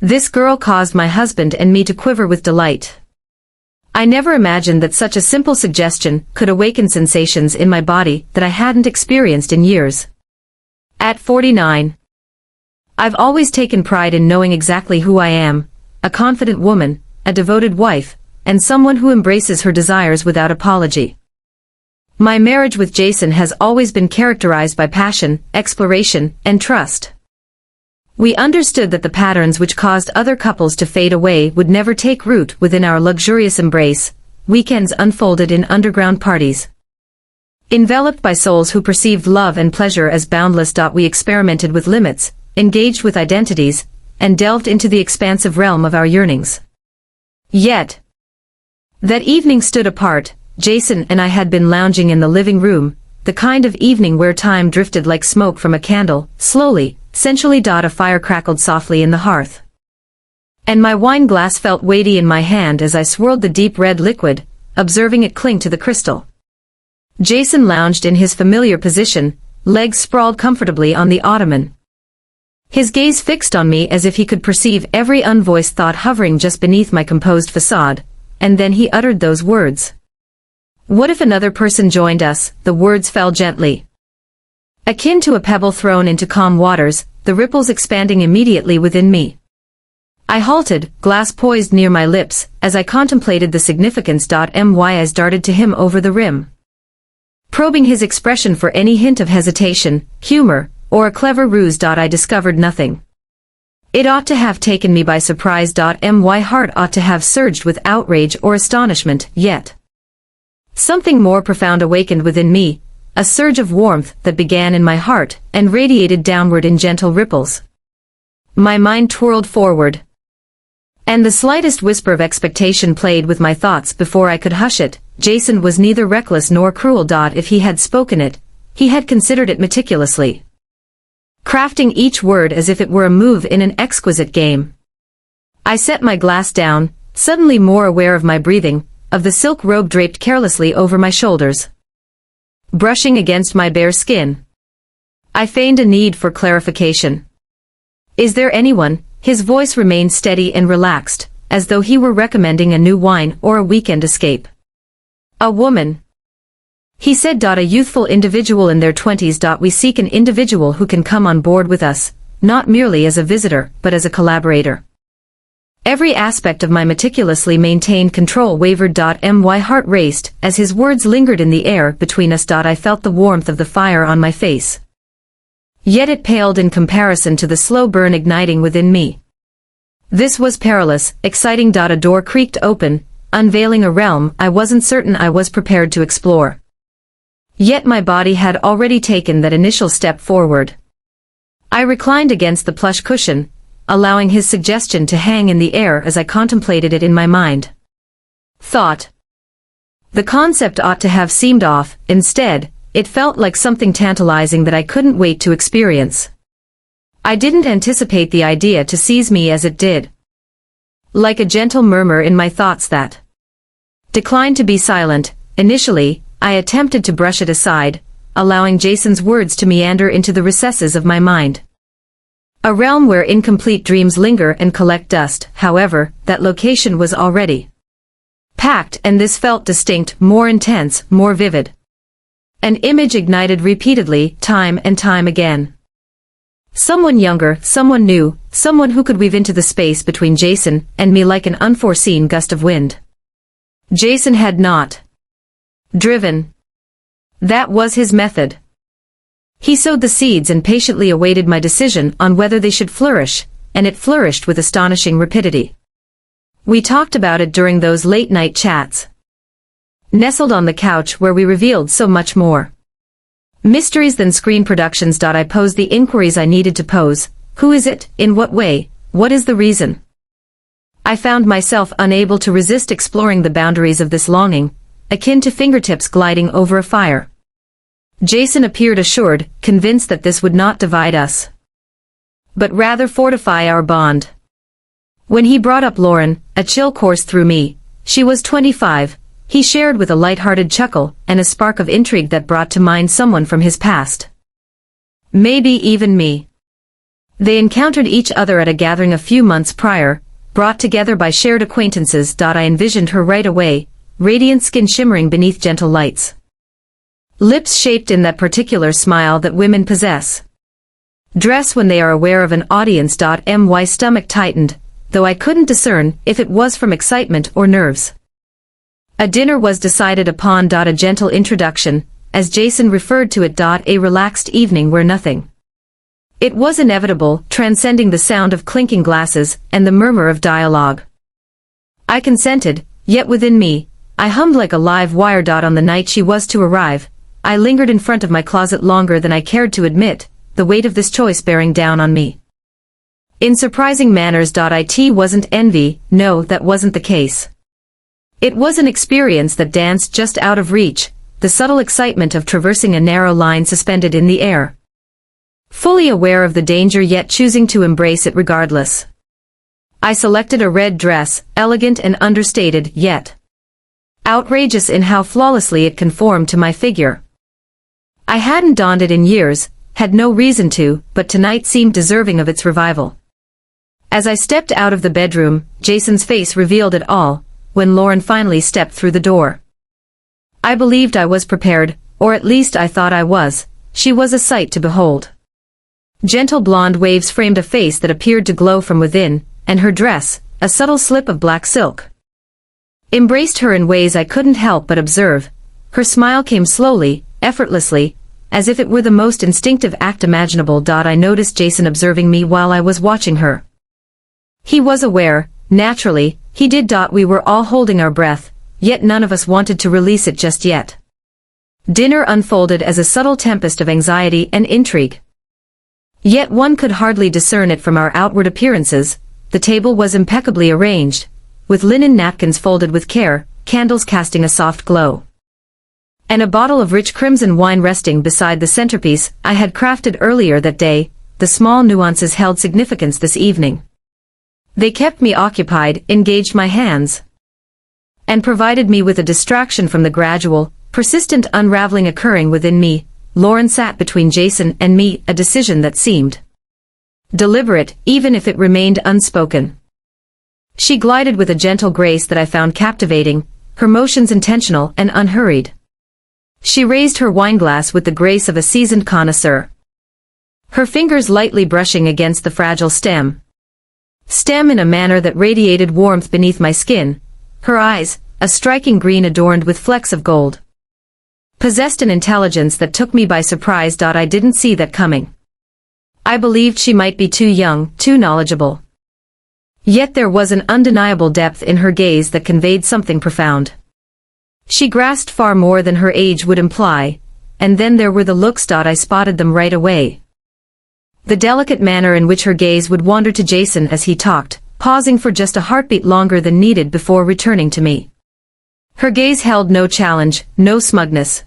This girl caused my husband and me to quiver with delight. I never imagined that such a simple suggestion could awaken sensations in my body that I hadn't experienced in years. At 49. I've always taken pride in knowing exactly who I am, a confident woman, a devoted wife, and someone who embraces her desires without apology. My marriage with Jason has always been characterized by passion, exploration, and trust. We understood that the patterns which caused other couples to fade away would never take root within our luxurious embrace. Weekends unfolded in underground parties. Enveloped by souls who perceived love and pleasure as boundless. We experimented with limits, engaged with identities, and delved into the expansive realm of our yearnings. Yet, that evening stood apart. Jason and I had been lounging in the living room, the kind of evening where time drifted like smoke from a candle, slowly, sensually. A fire crackled softly in the hearth. And my wine glass felt weighty in my hand as I swirled the deep red liquid, observing it cling to the crystal. Jason lounged in his familiar position, legs sprawled comfortably on the ottoman. His gaze fixed on me as if he could perceive every unvoiced thought hovering just beneath my composed facade, and then he uttered those words. What if another person joined us? The words fell gently. Akin to a pebble thrown into calm waters, the ripples expanding immediately within me. I halted, glass poised near my lips, as I contemplated the significance. My eyes darted to him over the rim, probing his expression for any hint of hesitation, humor, or a clever ruse. I discovered nothing. It ought to have taken me by surprise. My heart ought to have surged with outrage or astonishment, yet something more profound awakened within me, a surge of warmth that began in my heart and radiated downward in gentle ripples. My mind twirled forward, and the slightest whisper of expectation played with my thoughts before I could hush it. Jason was neither reckless nor cruel. If he had spoken it, he had considered it meticulously, crafting each word as if it were a move in an exquisite game. I set my glass down, suddenly more aware of my breathing, of the silk robe draped carelessly over my shoulders, brushing against my bare skin. I feigned a need for clarification. Is there anyone? His voice remained steady and relaxed, as though he were recommending a new wine or a weekend escape. A woman, he said. A youthful individual in their 20s. We seek an individual who can come on board with us, not merely as a visitor, but as a collaborator. Every aspect of my meticulously maintained control wavered. My heart raced as his words lingered in the air between us. I felt the warmth of the fire on my face, yet it paled in comparison to the slow burn igniting within me. This was perilous, exciting. A door creaked open, unveiling a realm I wasn't certain I was prepared to explore. Yet my body had already taken that initial step forward. I reclined against the plush cushion, allowing his suggestion to hang in the air as I contemplated it in my mind. Thought. The concept ought to have seemed off. Instead, it felt like something tantalizing that I couldn't wait to experience. I didn't anticipate the idea to seize me as it did. Like a gentle murmur in my thoughts that declined to be silent. Initially, I attempted to brush it aside, allowing Jason's words to meander into the recesses of my mind. A realm where incomplete dreams linger and collect dust. However, that location was already packed, and this felt distinct, more intense, more vivid. An image ignited repeatedly, time and time again. Someone younger, someone new, someone who could weave into the space between Jason and me like an unforeseen gust of wind. Jason had not driven. That was his method. He sowed the seeds and patiently awaited my decision on whether they should flourish, and it flourished with astonishing rapidity. We talked about it during those late-night chats, nestled on the couch where we revealed so much more mysteries than screen productions. I posed the inquiries I needed to pose. Who is it? In what way? What is the reason? I found myself unable to resist exploring the boundaries of this longing, akin to fingertips gliding over a fire. Jason appeared assured, convinced that this would not divide us, but rather fortify our bond. When he brought up Lauren, a chill coursed through me. She was 25, he shared with a light-hearted chuckle and a spark of intrigue that brought to mind someone from his past. Maybe even me. They encountered each other at a gathering a few months prior, brought together by shared acquaintances. I envisioned her right away, radiant skin shimmering beneath gentle lights. Lips shaped in that particular smile that women possess. Dress when they are aware of an audience. My stomach tightened, though I couldn't discern if it was from excitement or nerves. A dinner was decided upon. A gentle introduction, as Jason referred to it. A relaxed evening where nothing. It was inevitable, transcending the sound of clinking glasses and the murmur of dialogue. I consented, yet within me, I hummed like a live wire. On the night she was to arrive, I lingered in front of my closet longer than I cared to admit, the weight of this choice bearing down on me. In surprising manners. It wasn't envy, no, that wasn't the case. It was an experience that danced just out of reach, the subtle excitement of traversing a narrow line suspended in the air. Fully aware of the danger yet choosing to embrace it regardless. I selected a red dress, elegant and understated, yet outrageous in how flawlessly it conformed to my figure. I hadn't donned it in years, had no reason to, but tonight seemed deserving of its revival. As I stepped out of the bedroom, Jason's face revealed it all, when Lauren finally stepped through the door. I believed I was prepared, or at least I thought I was. She was a sight to behold. Gentle blonde waves framed a face that appeared to glow from within, and her dress, a subtle slip of black silk, embraced her in ways I couldn't help but observe. Her smile came slowly, effortlessly, as if it were the most instinctive act imaginable. I noticed Jason observing me while I was watching her. He was aware, naturally, he did. We were all holding our breath, yet none of us wanted to release it just yet. Dinner unfolded as a subtle tempest of anxiety and intrigue. Yet one could hardly discern it from our outward appearances. The table was impeccably arranged, with linen napkins folded with care, candles casting a soft glow, and a bottle of rich crimson wine resting beside the centerpiece I had crafted earlier that day. The small nuances held significance this evening. They kept me occupied, engaged my hands, and provided me with a distraction from the gradual, persistent unraveling occurring within me. Lauren sat between Jason and me, a decision that seemed deliberate, even if it remained unspoken. She glided with a gentle grace that I found captivating, her motions intentional and unhurried. She raised her wineglass with the grace of a seasoned connoisseur, her fingers lightly brushing against the fragile stem in a manner that radiated warmth beneath my skin. Her eyes, a striking green adorned with flecks of gold, possessed an intelligence that took me by surprise. I didn't see that coming. I believed she might be too young, too knowledgeable. Yet there was an undeniable depth in her gaze that conveyed something profound. She grasped far more than her age would imply, and then there were the looks. I spotted them right away. The delicate manner in which her gaze would wander to Jason as he talked, pausing for just a heartbeat longer than needed before returning to me. Her gaze held no challenge, no smugness.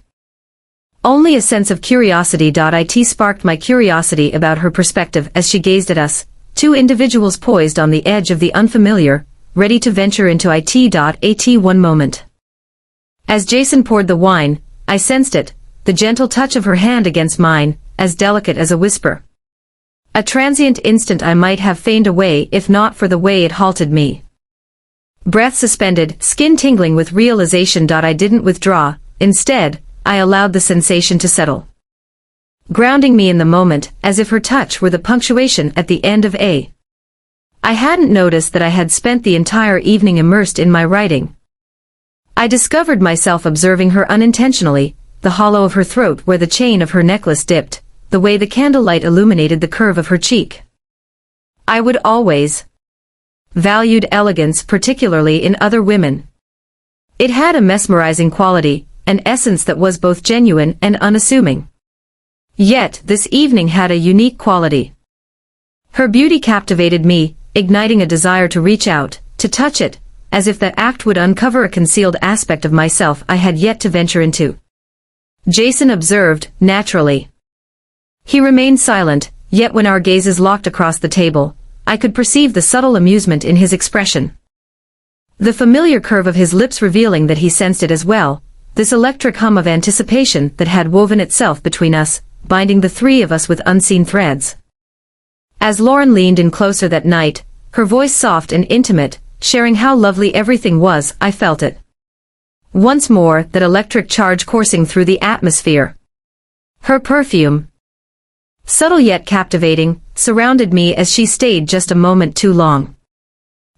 Only a sense of curiosity. It sparked my curiosity about her perspective as she gazed at us, two individuals poised on the edge of the unfamiliar, ready to venture into it. One moment. As Jason poured the wine, I sensed it, the gentle touch of her hand against mine, as delicate as a whisper. A transient instant I might have feigned away if not for the way it halted me. Breath suspended, skin tingling with realization. I didn't withdraw, instead, I allowed the sensation to settle, grounding me in the moment, as if her touch were the punctuation at the end of a. I hadn't noticed that I had spent the entire evening immersed in my writing. I discovered myself observing her unintentionally, the hollow of her throat where the chain of her necklace dipped, the way the candlelight illuminated the curve of her cheek. I would always valued elegance, particularly in other women. It had a mesmerizing quality, an essence that was both genuine and unassuming. Yet, this evening had a unique quality. Her beauty captivated me, igniting a desire to reach out, to touch it, as if that act would uncover a concealed aspect of myself I had yet to venture into. Jason observed, naturally. He remained silent, yet when our gazes locked across the table, I could perceive the subtle amusement in his expression. The familiar curve of his lips revealing that he sensed it as well, this electric hum of anticipation that had woven itself between us, binding the three of us with unseen threads. As Lauren leaned in closer that night, her voice soft and intimate, sharing how lovely everything was, I felt it. Once more, that electric charge coursing through the atmosphere. Her perfume, subtle yet captivating, surrounded me as she stayed just a moment too long.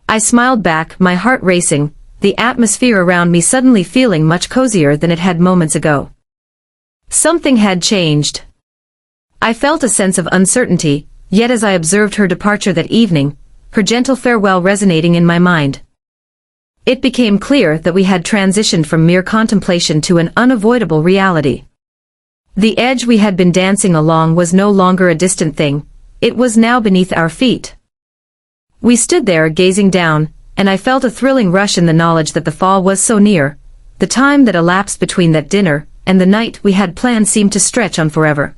I smiled back, my heart racing, the atmosphere around me suddenly feeling much cozier than it had moments ago. Something had changed. I felt a sense of uncertainty, yet as I observed her departure that evening, her gentle farewell resonating in my mind, it became clear that we had transitioned from mere contemplation to an unavoidable reality. The edge we had been dancing along was no longer a distant thing, it was now beneath our feet. We stood there gazing down, and I felt a thrilling rush in the knowledge that the fall was so near. The time that elapsed between that dinner and the night we had planned seemed to stretch on forever.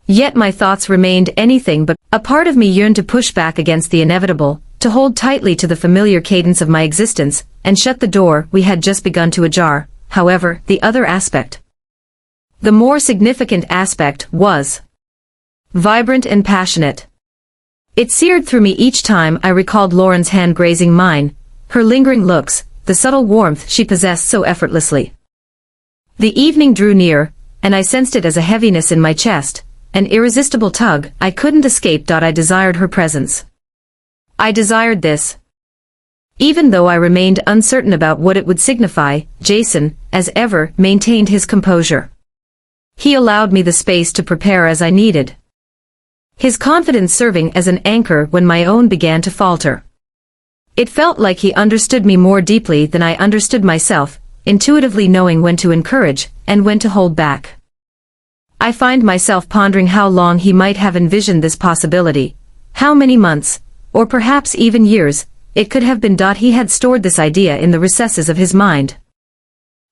Yet my thoughts remained anything but. A part of me yearned to push back against the inevitable, to hold tightly to the familiar cadence of my existence, and shut the door we had just begun to ajar. However, the other aspect, the more significant aspect, was vibrant and passionate. It seared through me each time I recalled Lauren's hand grazing mine, her lingering looks, the subtle warmth she possessed so effortlessly. The evening drew near, and I sensed it as a heaviness in my chest, an irresistible tug I couldn't escape. I desired her presence. I desired this. Even though I remained uncertain about what it would signify, Jason, as ever, maintained his composure. He allowed me the space to prepare as I needed, his confidence serving as an anchor when my own began to falter. It felt like he understood me more deeply than I understood myself, intuitively knowing when to encourage and when to hold back. I find myself pondering how long he might have envisioned this possibility, how many months, or perhaps even years, it could have been. He had stored this idea in the recesses of his mind,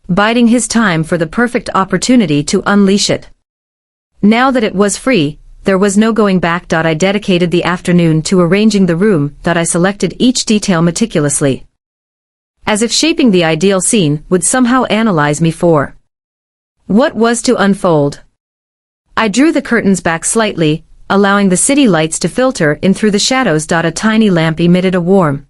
biding his time for the perfect opportunity to unleash it. Now that it was free, there was no going back. I dedicated the afternoon to arranging the room. I selected each detail meticulously, as if shaping the ideal scene would somehow analyze me for what was to unfold. I drew the curtains back slightly, allowing the city lights to filter in through the shadows. A tiny lamp emitted a warm,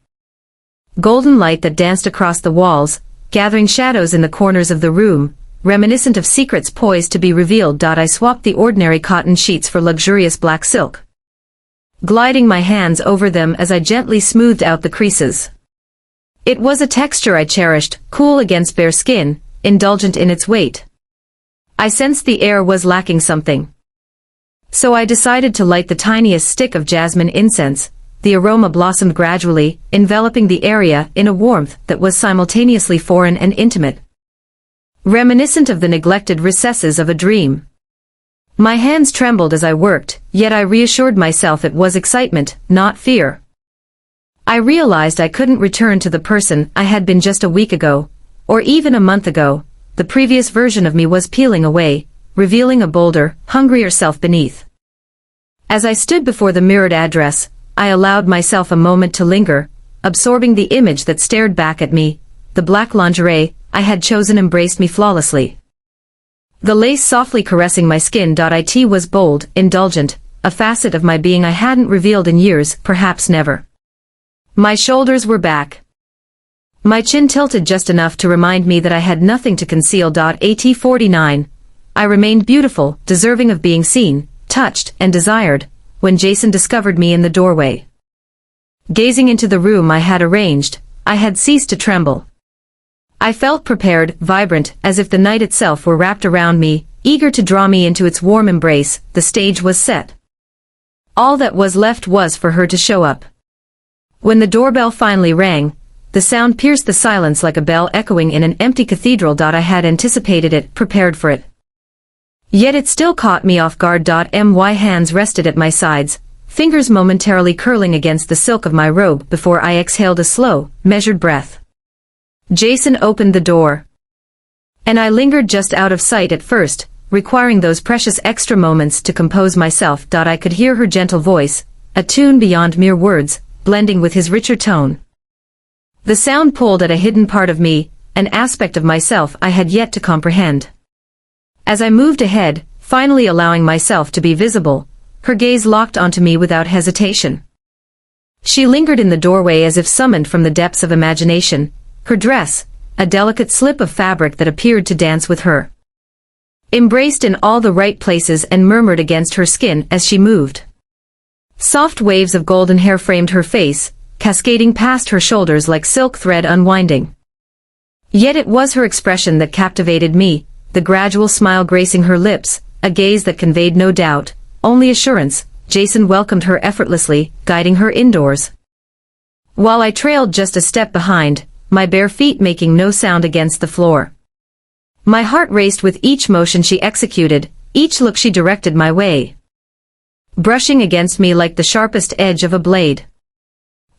golden light that danced across the walls, gathering shadows in the corners of the room, reminiscent of secrets poised to be revealed. I swapped the ordinary cotton sheets for luxurious black silk, gliding my hands over them as I gently smoothed out the creases. It was a texture I cherished, cool against bare skin, indulgent in its weight. I sensed the air was lacking something. So I decided to light the tiniest stick of jasmine incense. The aroma blossomed gradually, enveloping the area in a warmth that was simultaneously foreign and intimate, reminiscent of the neglected recesses of a dream. My hands trembled as I worked, yet I reassured myself it was excitement, not fear. I realized I couldn't return to the person I had been just a week ago, or even a month ago. The previous version of me was peeling away, revealing a bolder, hungrier self beneath. As I stood before the mirrored address, I allowed myself a moment to linger, absorbing the image that stared back at me. The black lingerie I had chosen embraced me flawlessly, the lace softly caressing my skin. It was bold, indulgent, a facet of my being I hadn't revealed in years, perhaps never. My shoulders were back, my chin tilted just enough to remind me that I had nothing to conceal. At 49, I remained beautiful, deserving of being seen, touched, and desired, when Jason discovered me in the doorway. Gazing into the room I had arranged, I had ceased to tremble. I felt prepared, vibrant, as if the night itself were wrapped around me, eager to draw me into its warm embrace. The stage was set. All that was left was for her to show up. When the doorbell finally rang, the sound pierced the silence like a bell echoing in an empty cathedral. I had anticipated it, prepared for it. Yet it still caught me off guard. My hands rested at my sides, fingers momentarily curling against the silk of my robe before I exhaled a slow, measured breath. Jason opened the door, and I lingered just out of sight at first, requiring those precious extra moments to compose myself. I could hear her gentle voice, a tune beyond mere words, blending with his richer tone. The sound pulled at a hidden part of me, an aspect of myself I had yet to comprehend. As I moved ahead, finally allowing myself to be visible, her gaze locked onto me without hesitation. She lingered in the doorway as if summoned from the depths of imagination, her dress, a delicate slip of fabric that appeared to dance with her. Embraced in all the right places and murmured against her skin as she moved. Soft waves of golden hair framed her face, cascading past her shoulders like silk thread unwinding. Yet it was her expression that captivated me, the gradual smile gracing her lips, a gaze that conveyed no doubt, only assurance. Jason welcomed her effortlessly, guiding her indoors. While I trailed just a step behind, my bare feet making no sound against the floor. My heart raced with each motion she executed, each look she directed my way, brushing against me like the sharpest edge of a blade.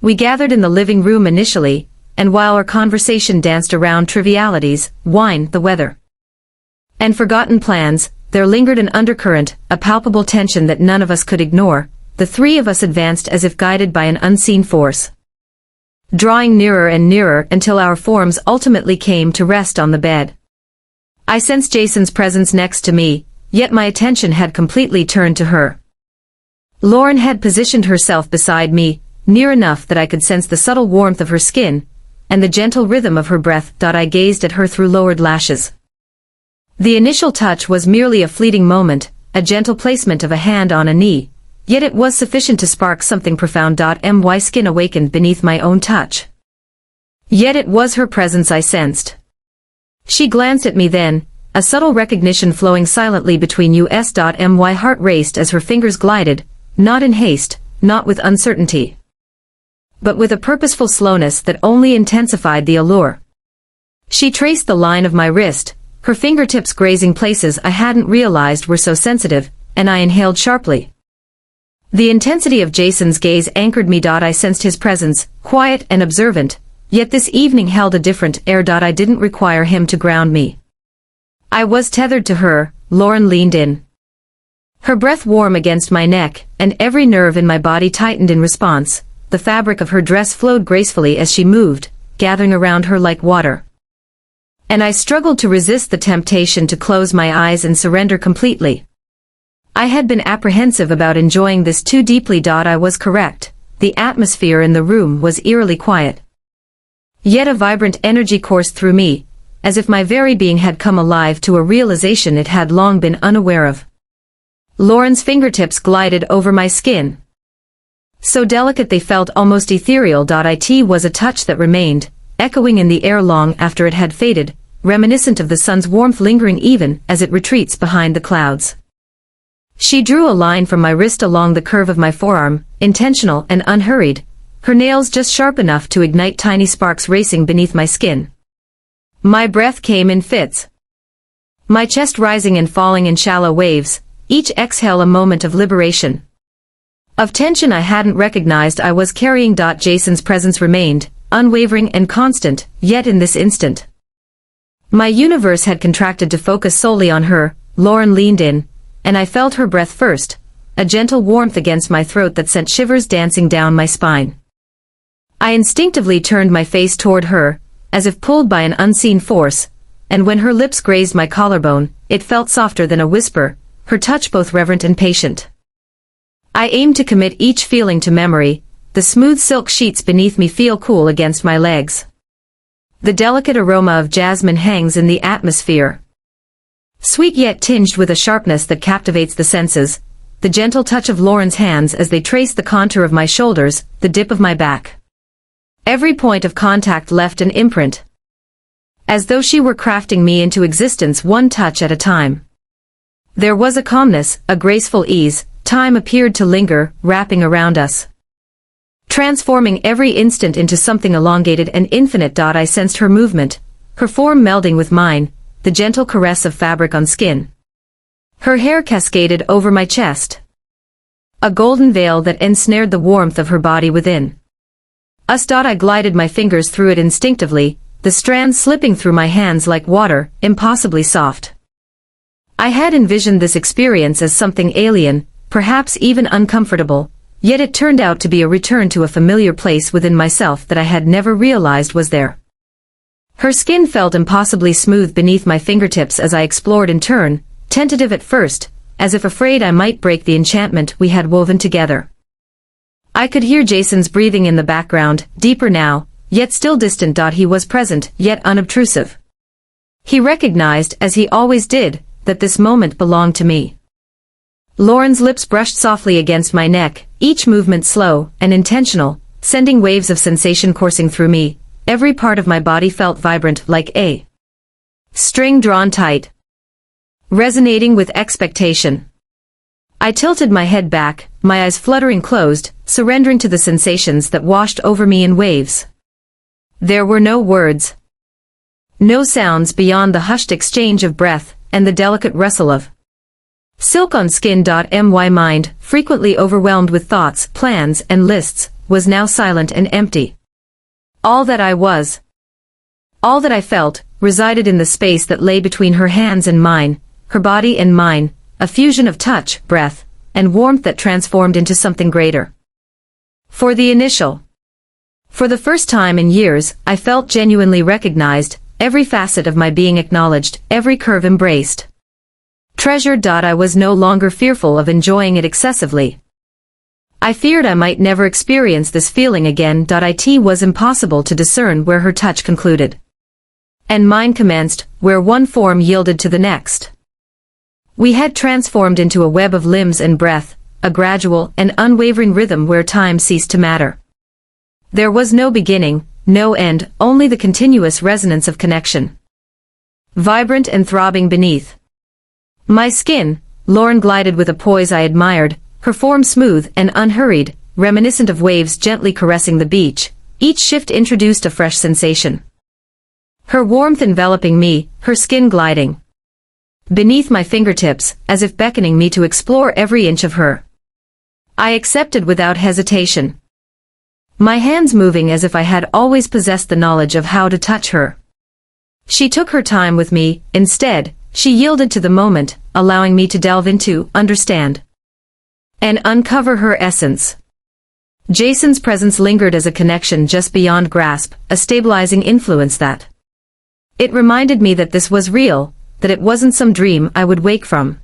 We gathered in the living room initially, and while our conversation danced around trivialities, wine, the weather, and forgotten plans, there lingered an undercurrent, a palpable tension that none of us could ignore. The three of us advanced as if guided by an unseen force, drawing nearer and nearer until our forms ultimately came to rest on the bed. I sensed Jason's presence next to me, yet my attention had completely turned to her. Lauren had positioned herself beside me, near enough that I could sense the subtle warmth of her skin, and the gentle rhythm of her breath. I gazed at her through lowered lashes. The initial touch was merely a fleeting moment, a gentle placement of a hand on a knee, yet it was sufficient to spark something profound. My skin awakened beneath my own touch. Yet it was her presence I sensed. She glanced at me then, a subtle recognition flowing silently between us. My heart raced as her fingers glided, not in haste, not with uncertainty, but with a purposeful slowness that only intensified the allure. She traced the line of my wrist, her fingertips grazing places I hadn't realized were so sensitive, and I inhaled sharply. The intensity of Jason's gaze anchored me. I sensed his presence, quiet and observant, yet this evening held a different air. I didn't require him to ground me. I was tethered to her. Lauren leaned in, her breath warm against my neck, and every nerve in my body tightened in response. The fabric of her dress flowed gracefully as she moved, gathering around her like water. And I struggled to resist the temptation to close my eyes and surrender completely. I had been apprehensive about enjoying this too deeply. I was correct. The atmosphere in the room was eerily quiet. Yet a vibrant energy coursed through me, as if my very being had come alive to a realization it had long been unaware of. Lauren's fingertips glided over my skin, so delicate they felt almost ethereal. It was a touch that remained, echoing in the air long after it had faded, reminiscent of the sun's warmth lingering even as it retreats behind the clouds. She drew a line from my wrist along the curve of my forearm, intentional and unhurried, her nails just sharp enough to ignite tiny sparks racing beneath my skin. My breath came in fits, my chest rising and falling in shallow waves, each exhale a moment of liberation, of tension I hadn't recognized I was carrying. Jason's presence remained, unwavering and constant, yet in this instant, my universe had contracted to focus solely on her. Lauren leaned in, and I felt her breath first, a gentle warmth against my throat that sent shivers dancing down my spine. I instinctively turned my face toward her, as if pulled by an unseen force, and when her lips grazed my collarbone, it felt softer than a whisper, her touch both reverent and patient. I aimed to commit each feeling to memory. The smooth silk sheets beneath me feel cool against my legs. The delicate aroma of jasmine hangs in the atmosphere, sweet yet tinged with a sharpness that captivates the senses. The gentle touch of Lauren's hands as they trace the contour of my shoulders, the dip of my back. Every point of contact left an imprint, as though she were crafting me into existence one touch at a time. There was a calmness, a graceful ease. Time appeared to linger, wrapping around us, transforming every instant into something elongated and infinite. I sensed her movement, her form melding with mine, the gentle caress of fabric on skin. Her hair cascaded over my chest, a golden veil that ensnared the warmth of her body within us. I glided my fingers through it instinctively, the strands slipping through my hands like water, impossibly soft. I had envisioned this experience as something alien, perhaps even uncomfortable, yet it turned out to be a return to a familiar place within myself that I had never realized was there. Her skin felt impossibly smooth beneath my fingertips as I explored in turn, tentative at first, as if afraid I might break the enchantment we had woven together. I could hear Jason's breathing in the background, deeper now, yet still distant. He was present, yet unobtrusive. He recognized, as he always did, that this moment belonged to me. Lauren's lips brushed softly against my neck, each movement slow and intentional, sending waves of sensation coursing through me. Every part of my body felt vibrant, like a string drawn tight, resonating with expectation. I tilted my head back, my eyes fluttering closed, surrendering to the sensations that washed over me in waves. There were no words. No sounds beyond the hushed exchange of breath and the delicate rustle of silk on skin. My mind, frequently overwhelmed with thoughts, plans, and lists, was now silent and empty. All that I was, all that I felt, resided in the space that lay between her hands and mine, her body and mine, a fusion of touch, breath, and warmth that transformed into something greater. For the first time in years, I felt genuinely recognized, every facet of my being acknowledged, every curve embraced. Treasured. I was no longer fearful of enjoying it excessively. I feared I might never experience this feeling again. It was impossible to discern where her touch concluded and mine commenced, where one form yielded to the next. We had transformed into a web of limbs and breath, a gradual and unwavering rhythm where time ceased to matter. There was no beginning, no end, only the continuous resonance of connection. Vibrant and throbbing beneath my skin, Lauren glided with a poise I admired, her form smooth and unhurried, reminiscent of waves gently caressing the beach. Each shift introduced a fresh sensation. Her warmth enveloping me, her skin gliding beneath my fingertips, as if beckoning me to explore every inch of her. I accepted without hesitation, my hands moving as if I had always possessed the knowledge of how to touch her. She took her time with me. Instead, she yielded to the moment, allowing me to delve into, understand, and uncover her essence. Jason's presence lingered as a connection just beyond grasp, a stabilizing influence that it reminded me that this was real, that it wasn't some dream I would wake from.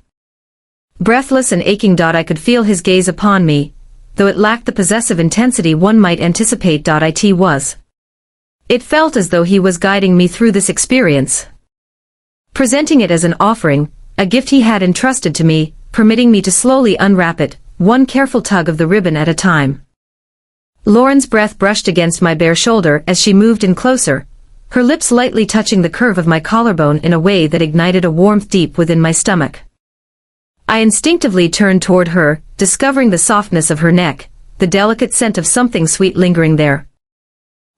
Breathless and aching. I could feel his gaze upon me, though it lacked the possessive intensity one might anticipate. It felt as though he was guiding me through this experience, presenting it as an offering, a gift he had entrusted to me, permitting me to slowly unwrap it, one careful tug of the ribbon at a time. Lauren's breath brushed against my bare shoulder as she moved in closer, her lips lightly touching the curve of my collarbone in a way that ignited a warmth deep within my stomach. I instinctively turned toward her, discovering the softness of her neck, the delicate scent of something sweet lingering there.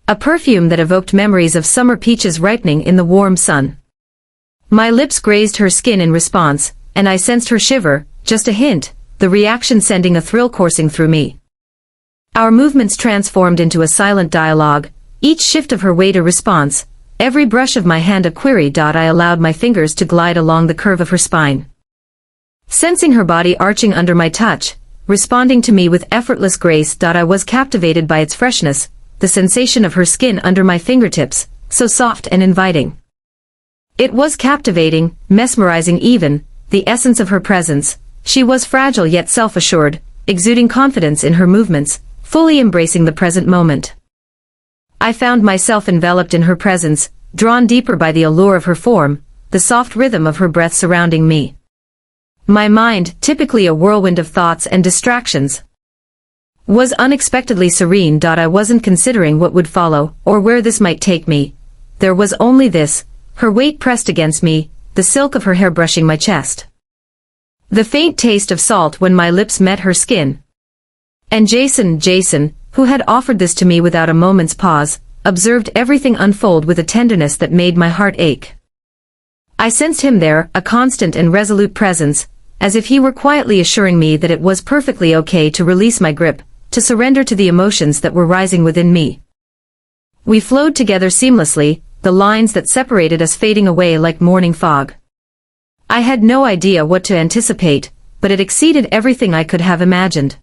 A perfume that evoked memories of summer peaches ripening in the warm sun. My lips grazed her skin in response, and I sensed her shiver, just a hint, the reaction sending a thrill coursing through me. Our movements transformed into a silent dialogue, each shift of her weight a response, every brush of my hand a query. I allowed my fingers to glide along the curve of her spine, sensing her body arching under my touch, responding to me with effortless grace. I was captivated by its freshness, the sensation of her skin under my fingertips, so soft and inviting. It was captivating, mesmerizing even, the essence of her presence. She was fragile yet self-assured, exuding confidence in her movements, fully embracing the present moment. I found myself enveloped in her presence, drawn deeper by the allure of her form, the soft rhythm of her breath surrounding me. My mind, typically a whirlwind of thoughts and distractions, was unexpectedly serene. I wasn't considering what would follow, or where this might take me. There was only this, her weight pressed against me, the silk of her hair brushing my chest, the faint taste of salt when my lips met her skin. And Jason, who had offered this to me without a moment's pause, observed everything unfold with a tenderness that made my heart ache. I sensed him there, a constant and resolute presence, as if he were quietly assuring me that it was perfectly okay to release my grip, to surrender to the emotions that were rising within me. We flowed together seamlessly, the lines that separated us fading away like morning fog. I had no idea what to anticipate, but it exceeded everything I could have imagined.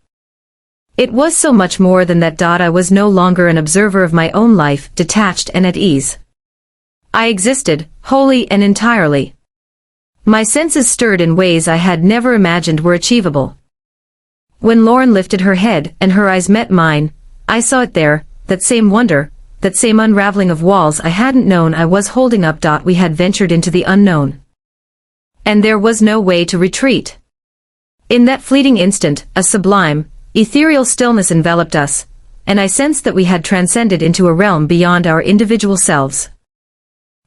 It was so much more than that. I was no longer an observer of my own life, detached and at ease. I existed, wholly and entirely. My senses stirred in ways I had never imagined were achievable. When Lauren lifted her head and her eyes met mine, I saw it there, that same wonder, that same unraveling of walls I hadn't known I was holding up. We had ventured into the unknown. And there was no way to retreat. In that fleeting instant, a sublime, ethereal stillness enveloped us, and I sensed that we had transcended into a realm beyond our individual selves.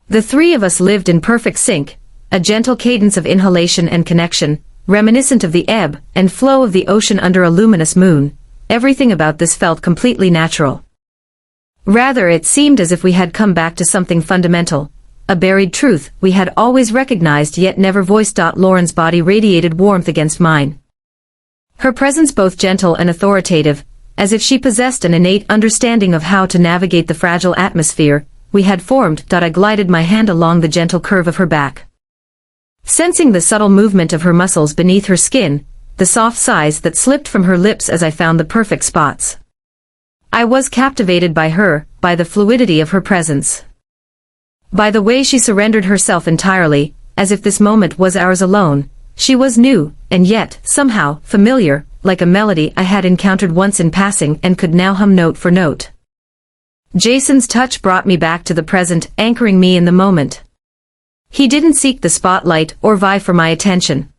The three of us lived in perfect sync, a gentle cadence of inhalation and connection, reminiscent of the ebb and flow of the ocean under a luminous moon. Everything about this felt completely natural. Rather, it seemed as if we had come back to something fundamental, a buried truth we had always recognized yet never voiced. Lauren's body radiated warmth against mine. Her presence both gentle and authoritative, as if she possessed an innate understanding of how to navigate the fragile atmosphere we had formed. I glided my hand along the gentle curve of her back. Sensing the subtle movement of her muscles beneath her skin, the soft sighs that slipped from her lips as I found the perfect spots. I was captivated by her, by the fluidity of her presence. By the way she surrendered herself entirely, as if this moment was ours alone. She was new, and yet, somehow, familiar, like a melody I had encountered once in passing and could now hum note for note. Jason's touch brought me back to the present, anchoring me in the moment. He didn't seek the spotlight or vie for my attention.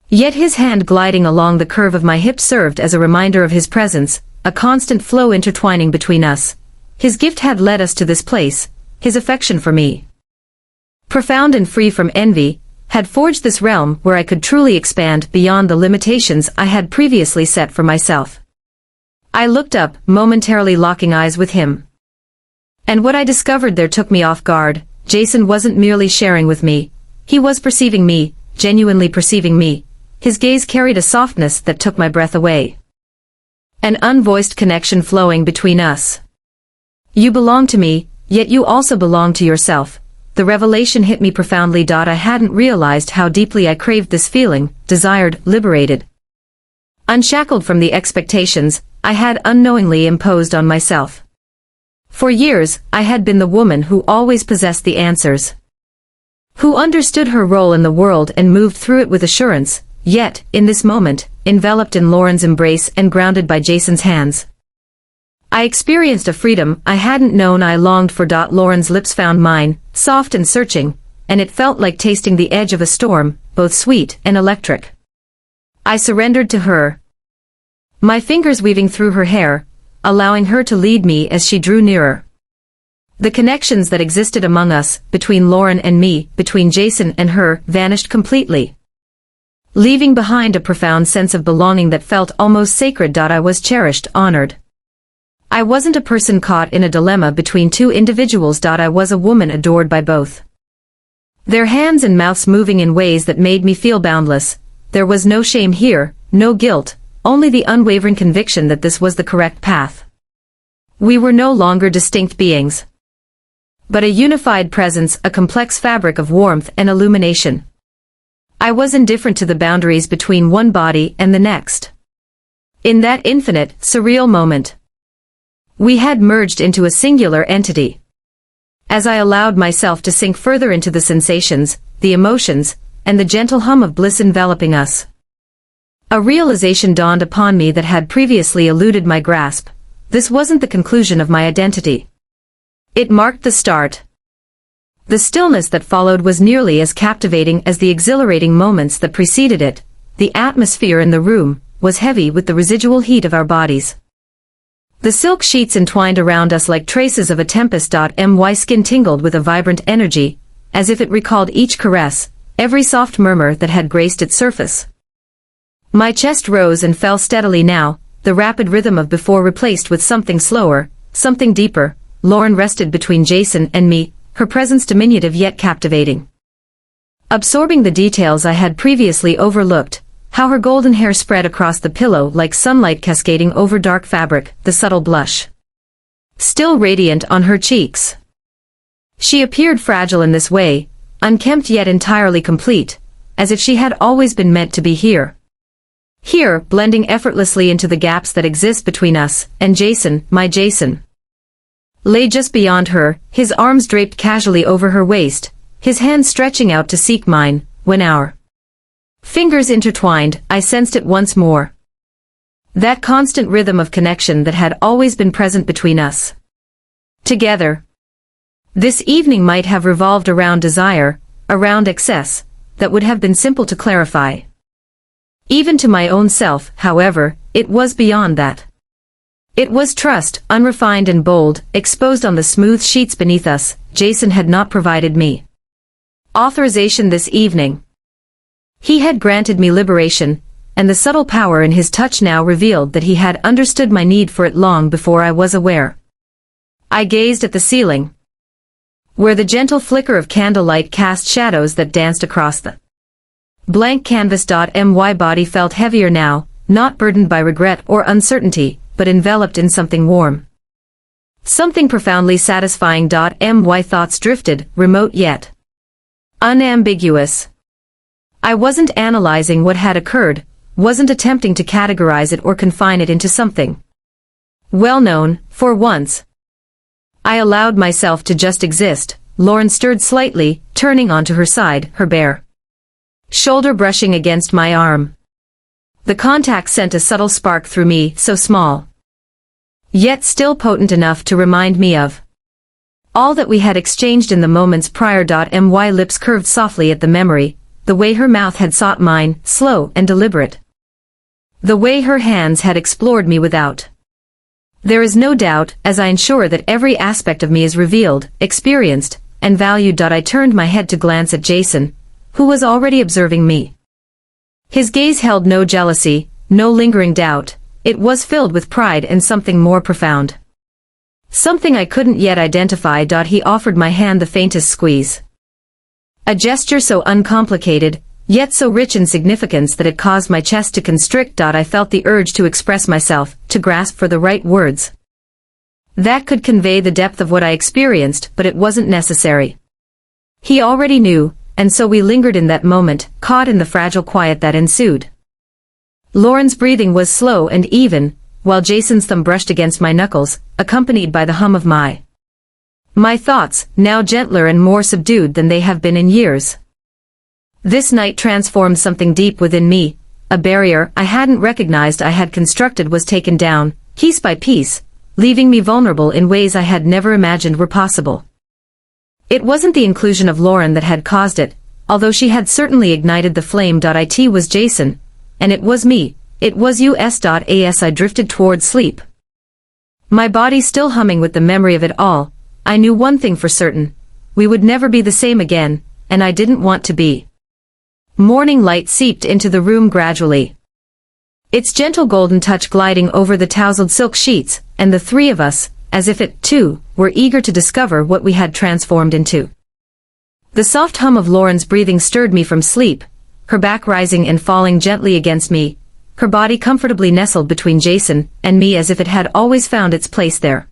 Yet his hand gliding along the curve of my hip served as a reminder of his presence, a constant flow intertwining between us. His gift had led us to this place, his affection for me, profound and free from envy, had forged this realm where I could truly expand beyond the limitations I had previously set for myself. I looked up, momentarily locking eyes with him. And what I discovered there took me off guard. Jason wasn't merely sharing with me, he was perceiving me, genuinely perceiving me. His gaze carried a softness that took my breath away. An unvoiced connection flowing between us. You belong to me, yet you also belong to yourself. The revelation hit me profoundly. I hadn't realized how deeply I craved this feeling, desired, liberated. Unshackled from the expectations I had unknowingly imposed on myself. For years, I had been the woman who always possessed the answers, who understood her role in the world and moved through it with assurance, yet, in this moment, enveloped in Lauren's embrace and grounded by Jason's hands, I experienced a freedom I hadn't known I longed for. Lauren's lips found mine, soft and searching, and it felt like tasting the edge of a storm, both sweet and electric. I surrendered to her, my fingers weaving through her hair, allowing her to lead me as she drew nearer. The connections that existed among us, between Lauren and me, between Jason and her, vanished completely, leaving behind a profound sense of belonging that felt almost sacred. I was cherished, honored. I wasn't a person caught in a dilemma between two individuals. I was a woman adored by both. Their hands and mouths moving in ways that made me feel boundless. There was no shame here, no guilt, only the unwavering conviction that this was the correct path. We were no longer distinct beings, but a unified presence, a complex fabric of warmth and illumination. I was indifferent to the boundaries between one body and the next. In that infinite, surreal moment, we had merged into a singular entity. As I allowed myself to sink further into the sensations, the emotions, and the gentle hum of bliss enveloping us, a realization dawned upon me that had previously eluded my grasp. This wasn't the conclusion of my identity. It marked the start. The stillness that followed was nearly as captivating as the exhilarating moments that preceded it. The atmosphere in the room was heavy with the residual heat of our bodies. The silk sheets entwined around us like traces of a tempest. My skin tingled with a vibrant energy, as if it recalled each caress, every soft murmur that had graced its surface. My chest rose and fell steadily now, the rapid rhythm of before replaced with something slower, something deeper. Lauren rested between Jason and me, her presence diminutive yet captivating. Absorbing the details I had previously overlooked, how her golden hair spread across the pillow like sunlight cascading over dark fabric, the subtle blush still radiant on her cheeks. She appeared fragile in this way, unkempt yet entirely complete, as if she had always been meant to be here. Here, blending effortlessly into the gaps that exist between us, and Jason, my Jason, lay just beyond her, his arms draped casually over her waist, his hands stretching out to seek mine, when our fingers intertwined, I sensed it once more. That constant rhythm of connection that had always been present between us. Together. This evening might have revolved around desire, around excess, that would have been simple to clarify. Even to my own self, however, it was beyond that. It was trust, unrefined and bold, exposed on the smooth sheets beneath us. Jason had not provided me authorization this evening. He had granted me liberation, and the subtle power in his touch now revealed that he had understood my need for it long before I was aware. I gazed at the ceiling, where the gentle flicker of candlelight cast shadows that danced across the blank canvas. My body felt heavier now, not burdened by regret or uncertainty, but enveloped in something warm. Something profoundly satisfying. My thoughts drifted, remote yet unambiguous. I wasn't analyzing what had occurred, wasn't attempting to categorize it or confine it into something well-known. For once, I allowed myself to just exist. Lauren stirred slightly, turning onto her side, her bare shoulder brushing against my arm. The contact sent a subtle spark through me, so small, yet still potent enough to remind me of all that we had exchanged in the moments prior. My lips curved softly at the memory, the way her mouth had sought mine, slow and deliberate. The way her hands had explored me without. There is no doubt, as I ensure that every aspect of me is revealed, experienced, and valued. I turned my head to glance at Jason, who was already observing me. His gaze held no jealousy, no lingering doubt, it was filled with pride and something more profound. Something I couldn't yet identify. He offered my hand the faintest squeeze. A gesture so uncomplicated, yet so rich in significance that it caused my chest to constrict. I felt the urge to express myself, to grasp for the right words that could convey the depth of what I experienced, but it wasn't necessary. He already knew, and so we lingered in that moment, caught in the fragile quiet that ensued. Lauren's breathing was slow and even, while Jason's thumb brushed against my knuckles, accompanied by the hum of my thoughts, now gentler and more subdued than they have been in years. This night transformed something deep within me. A barrier I hadn't recognized I had constructed was taken down, piece by piece, leaving me vulnerable in ways I had never imagined were possible. It wasn't the inclusion of Lauren that had caused it, although she had certainly ignited the flame. It was Jason, and it was me, it was us. As I drifted toward sleep, my body still humming with the memory of it all, I knew one thing for certain: we would never be the same again, and I didn't want to be. Morning light seeped into the room gradually, its gentle golden touch gliding over the tousled silk sheets, and the three of us, as if it, too, were eager to discover what we had transformed into. The soft hum of Lauren's breathing stirred me from sleep, her back rising and falling gently against me, her body comfortably nestled between Jason and me as if it had always found its place there.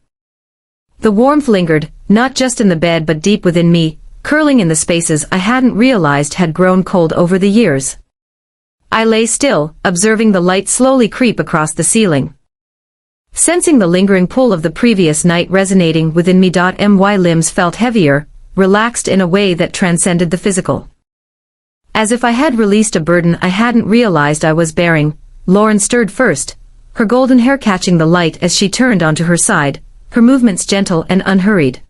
The warmth lingered, not just in the bed but deep within me, curling in the spaces I hadn't realized had grown cold over the years. I lay still, observing the light slowly creep across the ceiling, sensing the lingering pull of the previous night resonating within me. My limbs felt heavier, relaxed in a way that transcended the physical. As if I had released a burden I hadn't realized I was bearing. Lauren stirred first, her golden hair catching the light as she turned onto her side, her movements gentle and unhurried.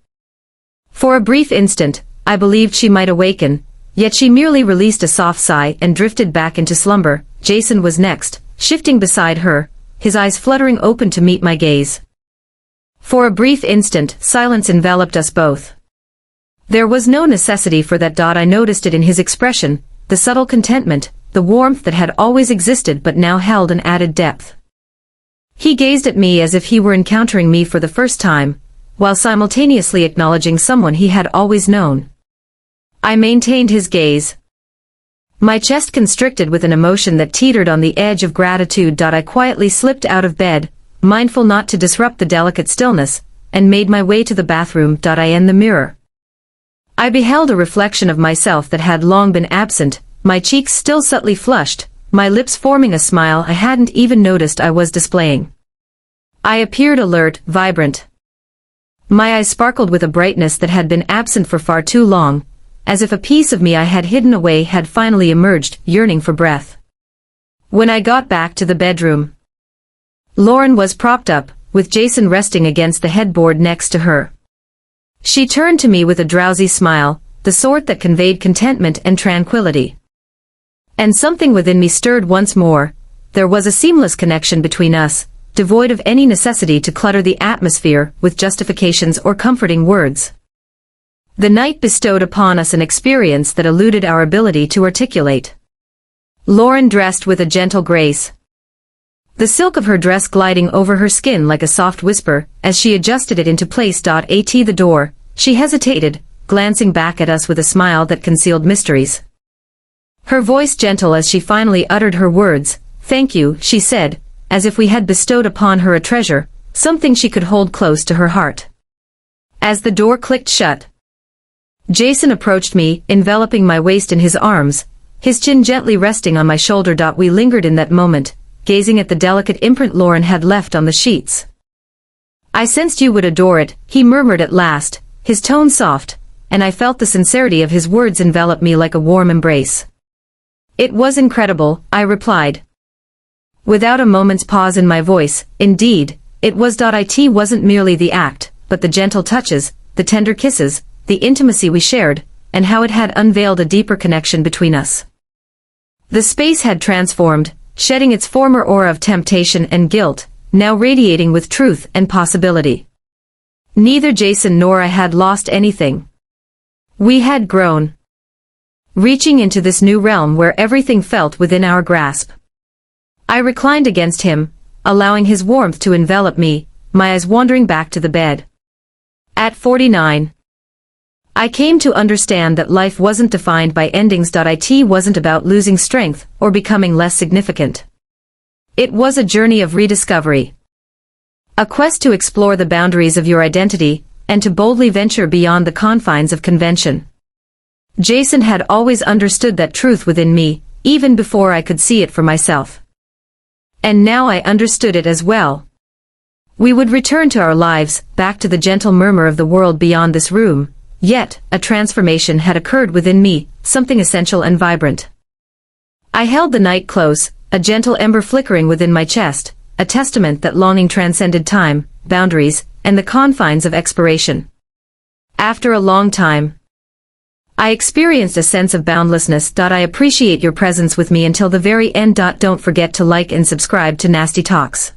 For a brief instant, I believed she might awaken, yet she merely released a soft sigh and drifted back into slumber. Jason was next, shifting beside her, his eyes fluttering open to meet my gaze. For a brief instant, silence enveloped us both. There was no necessity for that. I noticed it in his expression, the subtle contentment, the warmth that had always existed but now held an added depth. He gazed at me as if he were encountering me for the first time, while simultaneously acknowledging someone he had always known. I maintained his gaze. My chest constricted with an emotion that teetered on the edge of gratitude. I quietly slipped out of bed, mindful not to disrupt the delicate stillness, and made my way to the bathroom. In the mirror, I beheld a reflection of myself that had long been absent, my cheeks still subtly flushed, my lips forming a smile I hadn't even noticed I was displaying. I appeared alert, vibrant. My eyes sparkled with a brightness that had been absent for far too long, as if a piece of me I had hidden away had finally emerged, yearning for breath. When I got back to the bedroom, Lauren was propped up, with Jason resting against the headboard next to her. She turned to me with a drowsy smile, the sort that conveyed contentment and tranquility. And something within me stirred once more. There was a seamless connection between us, devoid of any necessity to clutter the atmosphere with justifications or comforting words. The night bestowed upon us an experience that eluded our ability to articulate. Lauren dressed with a gentle grace, the silk of her dress gliding over her skin like a soft whisper, as she adjusted it into place. At the door, she hesitated, glancing back at us with a smile that concealed mysteries. Her voice gentle as she finally uttered her words. "Thank you," she said, as if we had bestowed upon her a treasure, something she could hold close to her heart. As the door clicked shut, Jason approached me, enveloping my waist in his arms, his chin gently resting on my shoulder. We lingered in that moment, gazing at the delicate imprint Lauren had left on the sheets. "I sensed you would adore it," he murmured at last, his tone soft, and I felt the sincerity of his words envelop me like a warm embrace. "It was incredible," I replied, without a moment's pause in my voice. "Indeed, it was. It wasn't merely the act, but the gentle touches, the tender kisses, the intimacy we shared, and how it had unveiled a deeper connection between us." The space had transformed, shedding its former aura of temptation and guilt, now radiating with truth and possibility. Neither Jason nor I had lost anything. We had grown, reaching into this new realm where everything felt within our grasp. I reclined against him, allowing his warmth to envelop me, my eyes wandering back to the bed. At 49, I came to understand that life wasn't defined by endings. It wasn't about losing strength or becoming less significant. It was a journey of rediscovery, a quest to explore the boundaries of your identity, and to boldly venture beyond the confines of convention. Jason had always understood that truth within me, even before I could see it for myself. And now I understood it as well. We would return to our lives, back to the gentle murmur of the world beyond this room. Yet, a transformation had occurred within me, something essential and vibrant. I held the night close, a gentle ember flickering within my chest, a testament that longing transcended time, boundaries, and the confines of expiration. After a long time, I experienced a sense of boundlessness. I appreciate your presence with me until the very end. Don't forget to like and subscribe to Nasty Talks.